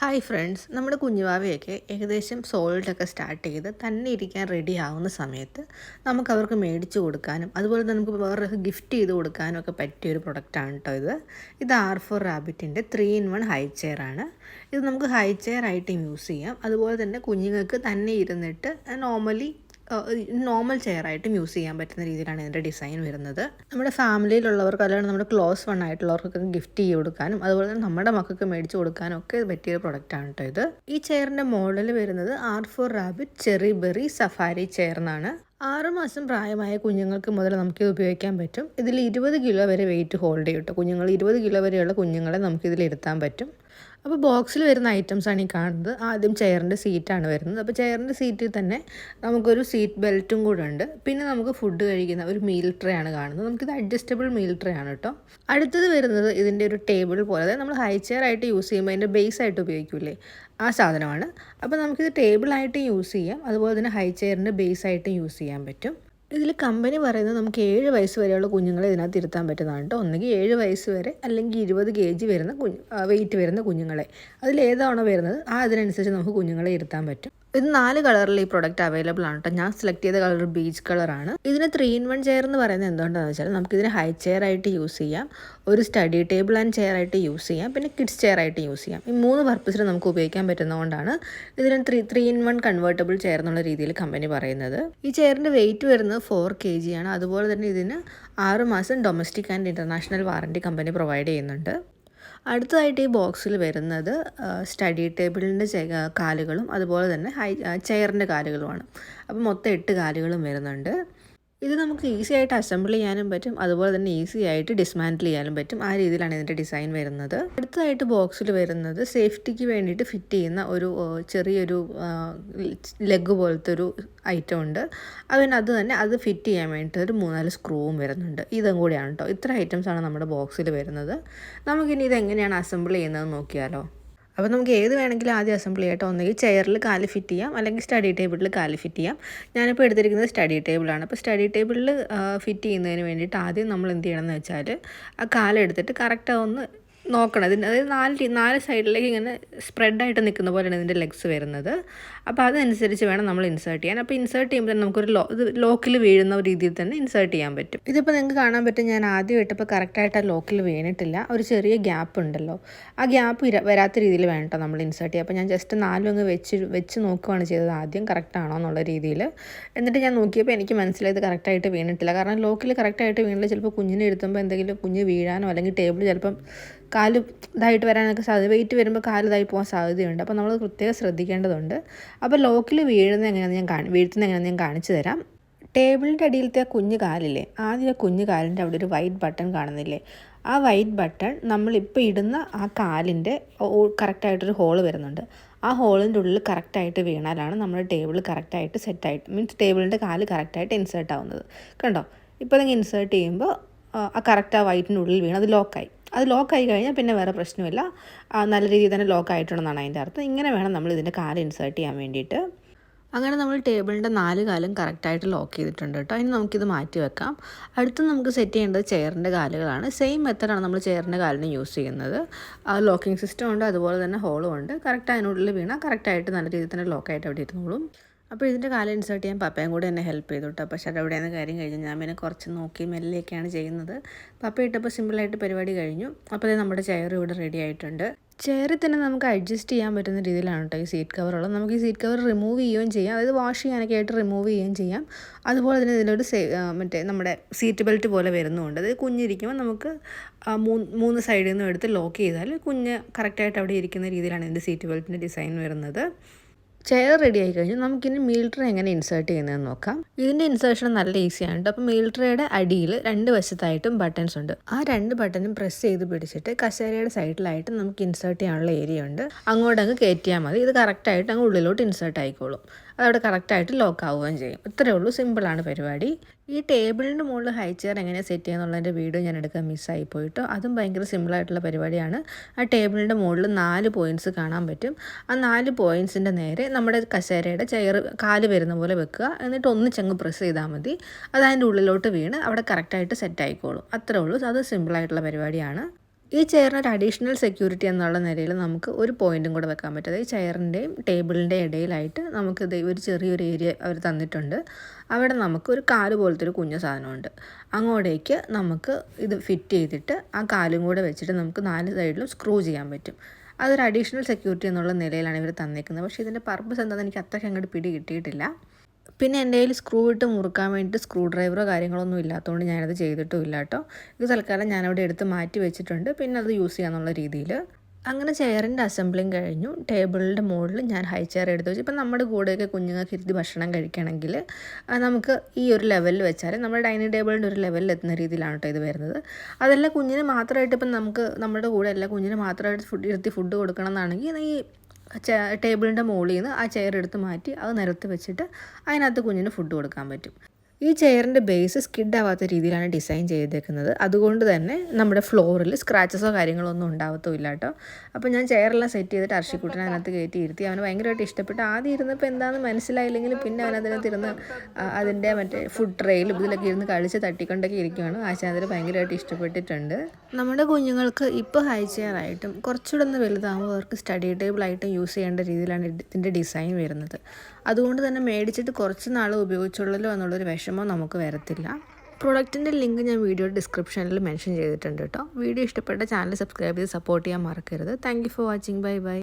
Hi friends, നമ്മുടെ കുഞ്ഞുവാവയൊക്കെ ഏകദേശം സോൾട്ടൊക്കെ start ചെയ്ത് തന്നെ ഇരിക്കാൻ റെഡി ആവുന്ന സമയത്ത് നമുക്ക് അവർക്ക് മേടിച്ച് കൊടുക്കാനും അതുപോലെ തന്നെ നമുക്ക് വേറൊരു ഗിഫ്റ്റ് ചെയ്ത് കൊടുക്കാനും ഒക്കെ പറ്റിയൊരു പ്രൊഡക്റ്റാണ് കേട്ടോ ഇത് R4 റാബിറ്റിൻ്റെ 3-in-1 ഹൈ ചെയർ ആണ്. ഇത് നമുക്ക് ഹൈ ചെയർ ആയിട്ട് യൂസ് ചെയ്യാം. അതുപോലെ തന്നെ കുഞ്ഞുങ്ങൾക്ക് തന്നെ ഇരുന്നിട്ട് നോർമൽ ചെയറായിട്ടും യൂസ് ചെയ്യാൻ പറ്റുന്ന രീതിയിലാണ് ഇതിൻ്റെ ഡിസൈൻ വരുന്നത്. നമ്മുടെ ഫാമിലിയിലുള്ളവർക്ക് അല്ലെങ്കിൽ നമ്മുടെ ക്ലോസ് വൺ ആയിട്ടുള്ളവർക്കൊക്കെ ഗിഫ്റ്റ് ചെയ്ത് കൊടുക്കാനും അതുപോലെ തന്നെ നമ്മുടെ മക്കൾക്ക് മേടിച്ച് കൊടുക്കാനും ഒക്കെ പറ്റിയൊരു പ്രൊഡക്റ്റാണ് കേട്ടോ ഇത്. ഈ ചെയറിൻ്റെ മോഡൽ വരുന്നത് R4 rabbit cherry berry safari chair എന്നാണ്. 6 മാസം പ്രായമായ കുഞ്ഞുങ്ങൾക്ക് മുതൽ നമുക്കിത് ഉപയോഗിക്കാൻ പറ്റും. ഇതിൽ 20 കിലോ വരെ വെയിറ്റ് ഹോൾഡ് ചെയ്യും കേട്ടോ. 20 കിലോ വരെയുള്ള കുഞ്ഞുങ്ങളെ നമുക്കിതിൽ ഇരുത്താൻ പറ്റും. അപ്പോൾ ബോക്സിൽ വരുന്ന ഐറ്റംസാണ് ഈ കാണുന്നത്. ആദ്യം ചെയറിൻ്റെ സീറ്റാണ് വരുന്നത്. അപ്പോൾ ചെയറിൻ്റെ സീറ്റിൽ തന്നെ നമുക്കൊരു സീറ്റ് ബെൽറ്റും കൂടെ ഉണ്ട്. പിന്നെ നമുക്ക് ഫുഡ് കഴിക്കുന്ന ഒരു മീൽ ട്രേ ആണ് കാണുന്നത്. നമുക്കിത് അഡ്ജസ്റ്റബിൾ മീൽ ട്രേ ആണ് കേട്ടോ. അടുത്തത് വരുന്നത് ഇതിൻ്റെ ഒരു ടേബിൾ പോലെ, അതായത് നമ്മൾ ഹൈ ചെയർ ആയിട്ട് യൂസ് ചെയ്യുമ്പോൾ അതിൻ്റെ ബേസ് ആയിട്ട് ഉപയോഗിക്കൂലേ, ആ സാധനമാണ്. അപ്പോൾ നമുക്കിത് ടേബിളായിട്ട് യൂസ് ചെയ്യാം, അതുപോലെ തന്നെ ഹൈ ചെയറിൻ്റെ ബേസ് ആയിട്ട് യൂസ് ചെയ്യാൻ പറ്റും. ഇതിൽ കമ്പനി പറയുന്നത് നമുക്ക് 7 വയസ്സ് വരെയുള്ള കുഞ്ഞുങ്ങളെ ഇതിനകത്ത് ഇരുത്താൻ പറ്റുന്നതാണ് കേട്ടോ. ഒന്നുകിൽ 7 വയസ്സ് വരെ, അല്ലെങ്കിൽ 20 kg വരുന്ന വെയിറ്റ് വരുന്ന കുഞ്ഞുങ്ങളെ, അതിലേതാണോ വരുന്നത് അതിനനുസരിച്ച് നമുക്ക് കുഞ്ഞുങ്ങളെ ഇരുത്താൻ പറ്റും. ഇത് 4 കളറിൽ ഈ പ്രൊഡക്റ്റ് അവൈലബിൾ ആണ് കേട്ടോ. ഞാൻ സെലക്ട് ചെയ്ത കളർ ബീച്ച് കളറാണ്. ഇതിന് 3-in-1 ചെയർ എന്ന് പറയുന്നത് എന്തുകൊണ്ടാണെന്ന് വെച്ചാൽ നമുക്കിതിനെ ഹൈ ചെയർ ആയിട്ട് യൂസ് ചെയ്യാം, ഒരു സ്റ്റഡി ടേബിൾ ആൻഡ് ചെയർ ആയിട്ട് യൂസ് ചെയ്യാം, പിന്നെ കിഡ്സ് ചെയർ ആയിട്ട് യൂസ് ചെയ്യാം. ഈ 3 പർപ്പസിന് നമുക്ക് ഉപയോഗിക്കാൻ പറ്റുന്നതുകൊണ്ടാണ് ഇതിന് 3-in-1 കൺവേർട്ടബിൾ ചെയർ എന്നുള്ള രീതിയിൽ കമ്പനി പറയുന്നത്. ഈ ചെയറിൻ്റെ വെയിറ്റ് വരുന്നത് 4 kg ആണ്. അതുപോലെ തന്നെ ഇതിന് 6 മാസം domestic and international warranty company provide ചെയ്യുന്നുണ്ട്. അടുത്തതായിട്ട് ഈ ബോക്സിൽ വരുന്നത് സ്റ്റഡി ടേബിളിൻ്റെ കാലുകളും അതുപോലെ തന്നെ ചെയറിൻ്റെ കാലുകളുമാണ്. അപ്പോൾ മൊത്തം 8 കാലുകളും വരുന്നുണ്ട്. ഇത് നമുക്ക് ഈസി ആയിട്ട് അസംബിൾ ചെയ്യാനും പറ്റും, അതുപോലെ തന്നെ ഈസി ആയിട്ട് ഡിസ്മാൻറ്റിൽ ചെയ്യാനും പറ്റും. ആ രീതിയിലാണ് ഇതിൻ്റെ ഡിസൈൻ വരുന്നത്. അടുത്തതായിട്ട് ബോക്സിൽ വരുന്നത് സേഫ്റ്റിക്ക് വേണ്ടിയിട്ട് ഫിറ്റ് ചെയ്യുന്ന ഒരു ചെറിയൊരു ലെഗ് പോലത്തെ ഒരു ഐറ്റം ഉണ്ട്. അത് തന്നെ അത് ഫിറ്റ് ചെയ്യാൻ വേണ്ടിയിട്ട് ഒരു 3-4 സ്ക്രൂവും വരുന്നുണ്ട്. ഇതും കൂടിയാണ് കേട്ടോ. ഇത്ര ഐറ്റംസാണ് നമ്മുടെ ബോക്സിൽ വരുന്നത്. നമുക്കിനി ഇതെങ്ങനെയാണ് അസംബിൾ ചെയ്യുന്നത് നോക്കിയാലോ. അപ്പോൾ നമുക്ക് ഏത് വേണമെങ്കിലും ആദ്യം അസംബിൾ ചെയ്യട്ടോ. ഒന്നുകിൽ ചെയറിൽ കാല് ഫിറ്റ് ചെയ്യാം, അല്ലെങ്കിൽ സ്റ്റഡി ടേബിളിൽ കാല് ഫിറ്റ് ചെയ്യാം. ഞാനിപ്പോൾ എടുത്തിരിക്കുന്നത് സ്റ്റഡി ടേബിളാണ്. അപ്പോൾ സ്റ്റഡി ടേബിളിൽ ഫിറ്റ് ചെയ്യുന്നതിന് വേണ്ടിയിട്ട് ആദ്യം നമ്മൾ എന്ത് ചെയ്യണമെന്ന് വെച്ചാൽ ആ കാലെടുത്തിട്ട് കറക്റ്റ് ഒന്ന് നോക്കണം. അതായത് 4 സൈഡിലേക്ക് ഇങ്ങനെ സ്പ്രെഡായിട്ട് നിൽക്കുന്ന പോലെയാണ് ഇതിൻ്റെ ലെഗ്സ് വരുന്നത്. അപ്പോൾ അതനുസരിച്ച് വേണം നമ്മൾ ഇൻസേർട്ട് ചെയ്യാൻ. അപ്പോൾ ഇൻസേർട്ട് ചെയ്യുമ്പോൾ തന്നെ നമുക്കൊരു ലോക്കിൽ വീഴുന്ന രീതിയിൽ തന്നെ ഇൻസേർട്ട് ചെയ്യാൻ പറ്റും. ഇതിപ്പോൾ നിങ്ങൾക്ക് കാണാൻ പറ്റും, ഞാൻ ആദ്യം ഇട്ടപ്പോൾ കറക്റ്റായിട്ട് ആ ലോക്കിൽ വീണിട്ടില്ല. ഒരു ചെറിയ ഗ്യാപ്പ് ഉണ്ടല്ലോ, ആ ഗ്യാപ്പ് വരാത്ത രീതിയിൽ വേണം കേട്ടോ നമ്മൾ ഇൻസേർട്ട് ചെയ്യുക. അപ്പോൾ ഞാൻ ജസ്റ്റ് 4 അങ്ങ് വെച്ച് നോക്കുകയാണ് ചെയ്തത് ആദ്യം, കറക്റ്റാണോ എന്നുള്ള രീതിയിൽ. എന്നിട്ട് ഞാൻ നോക്കിയപ്പോൾ എനിക്ക് മനസ്സിലായത് കറക്റ്റായിട്ട് വീണിട്ടില്ല. കാരണം ലോക്കിൽ കറക്റ്റായിട്ട് വീണില്ല, ചിലപ്പോൾ കുഞ്ഞിനെ എടുത്തുമ്പോൾ എന്തെങ്കിലും കുഞ്ഞ് വീഴാനോ അല്ലെങ്കിൽ ടേബിൾ ചിലപ്പം കാല് ഇതായിട്ട് വരാനൊക്കെ സാധ്യത, വെയിറ്റ് വരുമ്പോൾ കാല് ഇതായി പോകാൻ സാധ്യതയുണ്ട്. അപ്പോൾ നമ്മൾ പ്രത്യേകം ശ്രദ്ധിക്കേണ്ടതുണ്ട്. അപ്പോൾ ലോക്കിൽ വീഴുന്നത് എങ്ങനെയാണെന്ന് ഞാൻ കാണിച്ചു തരാം. ടേബിളിൻ്റെ അടിയിലത്തെ ആ കുഞ്ഞു കാലില്ലേ, ആദ്യം ആ കുഞ്ഞു കാലിൻ്റെ അവിടെ ഒരു വൈറ്റ് ബട്ടൺ കാണുന്നില്ലേ, ആ വൈറ്റ് ബട്ടൺ നമ്മളിപ്പോൾ ഇടുന്ന ആ കാലിൻ്റെ കറക്റ്റായിട്ടൊരു ഹോള് വരുന്നുണ്ട്. ആ ഹോളിൻ്റെ ഉള്ളിൽ കറക്റ്റായിട്ട് വീണാലാണ് നമ്മുടെ ടേബിൾ കറക്റ്റായിട്ട് സെറ്റായിട്ട്, മീൻസ് ടേബിളിൻ്റെ കാല് കറക്റ്റായിട്ട് ഇൻസേർട്ട് ആവുന്നത്. കണ്ടോ, ഇപ്പോൾ നിങ്ങൾ ഇൻസേർട്ട് ചെയ്യുമ്പോൾ ആ കറക്റ്റ് ആ വൈറ്റിൻ്റെ ഉള്ളിൽ വീണ് അത് ലോക്കായി കഴിഞ്ഞാൽ പിന്നെ വേറെ പ്രശ്നമില്ല, നല്ല രീതിയിൽ തന്നെ ലോക്കായിട്ടുണ്ടെന്നാണ് അതിൻ്റെ അർത്ഥം. ഇങ്ങനെ വേണം നമ്മൾ ഇതിൻ്റെ കാല് ഇൻസേർട്ട് ചെയ്യാൻ വേണ്ടിയിട്ട്. അങ്ങനെ നമ്മൾ ടേബിളിൻ്റെ 4 കാലും കറക്റ്റായിട്ട് ലോക്ക് ചെയ്തിട്ടുണ്ട് കേട്ടോ. ഇനി നമുക്കിത് മാറ്റി വെക്കാം. അടുത്ത് നമുക്ക് സെറ്റ് ചെയ്യേണ്ടത് ചെയറിൻ്റെ കാലുകളാണ്. സെയിം മെത്തഡാണ് നമ്മൾ ചെയറിൻ്റെ കാലിന് യൂസ് ചെയ്യുന്നത്. ലോക്കിംഗ് സിസ്റ്റം ഉണ്ട്, അതുപോലെ തന്നെ ഹോളും ഉണ്ട്. കറക്റ്റ് അതിനുള്ളിൽ വീണാൽ കറക്റ്റായിട്ട് നല്ല രീതിയിൽ തന്നെ ലോക്കായിട്ട് അവിടെ ഇരുന്നോളും. അപ്പോൾ ഇതിൻ്റെ കാല് ഇൻസേർട്ട് ചെയ്യാൻ പപ്പയും കൂടെ എന്നെ ഹെൽപ്പ് ചെയ്തു കേട്ടോ. പക്ഷേ അതെവിടെയാണ് കാര്യം കഴിഞ്ഞു, ഞാൻ പിന്നെ കുറച്ച് നോക്കി മെല്ലെയൊക്കെയാണ് ചെയ്യുന്നത്. പപ്പ ഇട്ടപ്പോൾ സിമ്പിളായിട്ട് പരിപാടി കഴിഞ്ഞു. അപ്പോൾ നമ്മുടെ ചെയർ ഇവിടെ റെഡി ആയിട്ടുണ്ട്. ചെയറിൽ തന്നെ നമുക്ക് അഡ്ജസ്റ്റ് ചെയ്യാൻ പറ്റുന്ന രീതിയിലാണ് കേട്ടോ ഈ സീറ്റ് കവറുള്ളത്. നമുക്ക് ഈ സീറ്റ് കവർ റിമൂവ് ചെയ്യുകയും ചെയ്യാം, അതായത് വാഷ് ചെയ്യാനൊക്കെ ആയിട്ട് റിമൂവ് ചെയ്യുകയും ചെയ്യാം. അതുപോലെ തന്നെ ഇതിലൊരു നമ്മുടെ സീറ്റ് ബെൽറ്റ് പോലെ വരുന്നുമുണ്ട്. അത് കുഞ്ഞിരിക്കുമ്പോൾ നമുക്ക് 3 സൈഡിൽ നിന്നും എടുത്ത് ലോക്ക് ചെയ്താൽ കുഞ്ഞ് കറക്റ്റായിട്ട് അവിടെ ഇരിക്കുന്ന രീതിയിലാണ് ഇതിൻ്റെ സീറ്റ് ബെൽറ്റിൻ്റെ ഡിസൈൻ വരുന്നത്. ചെയർ റെഡി ആയി കഴിഞ്ഞു. നമുക്കിനി മീൽ ട്രേ എങ്ങനെ ഇൻസേർട്ട് ചെയ്യുന്നതെന്ന് നോക്കാം. ഇതിൻ്റെ ഇൻസേർഷൻ നല്ല ഈസിയാണ് കേട്ടോ. അപ്പോൾ മീൽ ട്രേയുടെ അടിയിൽ 2 വശത്തായിട്ടും ബട്ടൺസ് ഉണ്ട്. ആ 2 ബട്ടണും പ്രസ് ചെയ്ത് പിടിച്ചിട്ട് കസേരയുടെ സൈഡിലായിട്ട് നമുക്ക് ഇൻസേർട്ട് ചെയ്യാനുള്ള ഏരിയ ഉണ്ട്. അങ്ങോട്ടങ്ങ് കയറ്റിയാൽ മതി. ഇത് കറക്റ്റായിട്ട് അങ്ങ് ഉള്ളിലോട്ട് ഇൻസേർട്ട് ആയിക്കോളും. അതവിടെ കറക്റ്റായിട്ട് ലോക്ക് ആവുകയും ചെയ്യും. ഇത്രയേ ഉള്ളൂ, സിമ്പിളാണ് പരിപാടി. ഈ ടേബിളിൻ്റെ മുകളിൽ ഹൈ ചെയർ എങ്ങനെ സെറ്റ് ചെയ്യുന്നുള്ളതിൻ്റെ വീഡിയോ ഞാൻ എടുക്കാൻ മിസ്സായി പോയിട്ടോ. അതും ഭയങ്കര സിമ്പിളായിട്ടുള്ള പരിപാടിയാണ്. ആ ടേബിളിൻ്റെ മുകളിൽ 4 പോയിൻറ്റ്സ് കാണാൻ പറ്റും. ആ 4 പോയിൻറ്റ്സിൻ്റെ നേരെ നമ്മുടെ കസേരയുടെ കാല് വരുന്ന പോലെ വെക്കുക. എന്നിട്ട് ഒന്നിച്ചങ്ങ് പ്രസ് ചെയ്താൽ മതി. അത് അതിൻ്റെ ഉള്ളിലോട്ട് വീണ് അവിടെ കറക്റ്റായിട്ട് സെറ്റ് ആയിക്കോളും. അത്രേ ഉള്ളൂ. അത് സിമ്പിളായിട്ടുള്ള പരിപാടിയാണ്. ഈ ചെയറിനൊരു അഡീഷണൽ സെക്യൂരിറ്റി എന്നുള്ള നിലയിൽ നമുക്ക് ഒരു പോയിൻറ്റും കൂടെ വെക്കാൻ പറ്റും. അതായത് ചെയറിൻ്റെയും ടേബിളിൻ്റെയും ഇടയിലായിട്ട് നമുക്കിത് ഒരു ചെറിയൊരു ഏരിയ അവർ തന്നിട്ടുണ്ട്. അവിടെ നമുക്കൊരു കാല് പോലത്തെ ഒരു കുഞ്ഞു സാധനമുണ്ട്. അങ്ങോട്ടേക്ക് നമുക്ക് ഇത് ഫിറ്റ് ചെയ്തിട്ട് ആ കാലും കൂടെ വെച്ചിട്ട് നമുക്ക് 4 സൈഡിലും സ്ക്രൂ ചെയ്യാൻ പറ്റും. അതൊരു അഡീഷണൽ സെക്യൂരിറ്റി എന്നുള്ള നിലയിലാണ് ഇവർ തന്നേക്കുന്നത്. പക്ഷേ ഇതിൻ്റെ പർപ്പസ് എന്താണെന്ന് എനിക്ക് അത്രയ്ക്ക് അങ്ങോട്ട് പിടി കിട്ടിയിട്ടില്ല. പിന്നെ എൻ്റെ കയ്യിൽ സ്ക്രൂ ഇട്ട് മുറുക്കാൻ വേണ്ടിയിട്ട് സ്ക്രൂ ഡ്രൈവറോ കാര്യങ്ങളൊന്നും ഇല്ലാത്തതുകൊണ്ട് ഞാനത് ചെയ്തിട്ടുമില്ല കേട്ടോ. ഇത് തൽക്കാലം ഞാനവിടെ എടുത്ത് മാറ്റി വെച്ചിട്ടുണ്ട്. പിന്നെ അത് യൂസ് ചെയ്യാന്നുള്ള രീതിയിൽ. അങ്ങനെ ചെയറിൻ്റെ അസംബ്ലിങ് കഴിഞ്ഞു. ടേബിളിൻ്റെ മുകളിൽ ഞാൻ ഹൈ ചെയർ എടുത്ത് വെച്ചു. ഇപ്പം നമ്മുടെ കൂടെയൊക്കെ കുഞ്ഞുങ്ങൾക്ക് ഇരുത്തി ഭക്ഷണം കഴിക്കണമെങ്കിൽ നമുക്ക് ഈ ഒരു ലെവലിൽ വെച്ചാൽ നമ്മുടെ ഡൈനിങ് ടേബിളിൻ്റെ ഒരു ലെവലിൽ എത്തുന്ന രീതിയിലാണ് കേട്ടോ ഇത് വരുന്നത്. അതല്ല കുഞ്ഞിന് മാത്രമായിട്ട് ഇപ്പം നമുക്ക് നമ്മുടെ കൂടെ അല്ല കുഞ്ഞിന് മാത്രമായിട്ട് ഇരുത്തി ഫുഡ് കൊടുക്കണം എന്നാണെങ്കിൽ ഈ ടേബിളിൻ്റെ മുകളിൽ നിന്ന് ആ ചെയർ എടുത്ത് മാറ്റി അത് നിരത്ത് വെച്ചിട്ട് അതിനകത്ത് കുഞ്ഞിന് ഫുഡ് കൊടുക്കാൻ പറ്റും. ഈ ചെയറിൻ്റെ ബേസ് സ്കിഡ് ആവാത്ത രീതിയിലാണ് ഡിസൈൻ ചെയ്തേക്കുന്നത്. അതുകൊണ്ട് തന്നെ നമ്മുടെ ഫ്ലോറിൽ സ്ക്രാച്ചസോ കാര്യങ്ങളോ ഒന്നും ഉണ്ടാവത്തുമില്ല കേട്ടോ. അപ്പോൾ ഞാൻ ചെയറെല്ലാം സെറ്റ് ചെയ്തിട്ട് അർഷിക്കുട്ടനെ അതിനകത്ത് കയറ്റി ഇരുത്തി. അവന് ഭയങ്കരമായിട്ട് ഇഷ്ടപ്പെട്ടു. ആദ്യം ഇരുന്നപ്പോൾ എന്താണെന്ന് മനസ്സിലായില്ലെങ്കിലും പിന്നെ അവനതിനകത്ത് ഇരുന്ന് അതിൻ്റെ മറ്റേ ഫുഡ് ട്രെയിലും ഇതിലൊക്കെ ഇരുന്ന് കളിച്ച് തട്ടിക്കൊണ്ടൊക്കെ ഇരിക്കുകയാണ്. ആശാന്തര ഭയങ്കരമായിട്ട് ഇഷ്ടപ്പെട്ടിട്ടുണ്ട്. നമ്മുടെ കുഞ്ഞുങ്ങൾക്ക് ഇപ്പോൾ ഹൈ ചെയർ ആയിട്ടും കുറച്ചുകൂടെ ഒന്ന് വലുതാകുമ്പോൾ അവർക്ക് സ്റ്റഡി ടേബിളായിട്ടും യൂസ് ചെയ്യേണ്ട രീതിയിലാണ് ഇതിൻ്റെ ഡിസൈൻ വരുന്നത്. അതുകൊണ്ട് തന്നെ മേടിച്ചിട്ട് കുറച്ച് നാൾ ഉപയോഗിച്ചുള്ളല്ലോ എന്നുള്ളൊരു വിഷമം നമുക്ക് വരത്തില്ല. പ്രൊഡക്റ്റിൻ്റെ ലിങ്ക് ഞാൻ വീഡിയോ ഡിസ്ക്രിപ്ഷനിൽ മെൻഷൻ ചെയ്തിട്ടുണ്ട് കേട്ടോ. വീഡിയോ ഇഷ്ടപ്പെട്ട ചാനൽ സബ്സ്ക്രൈബ് ചെയ്ത് സപ്പോർട്ട് ചെയ്യാൻ മറക്കരുത്. Thank you for watching. Bye bye.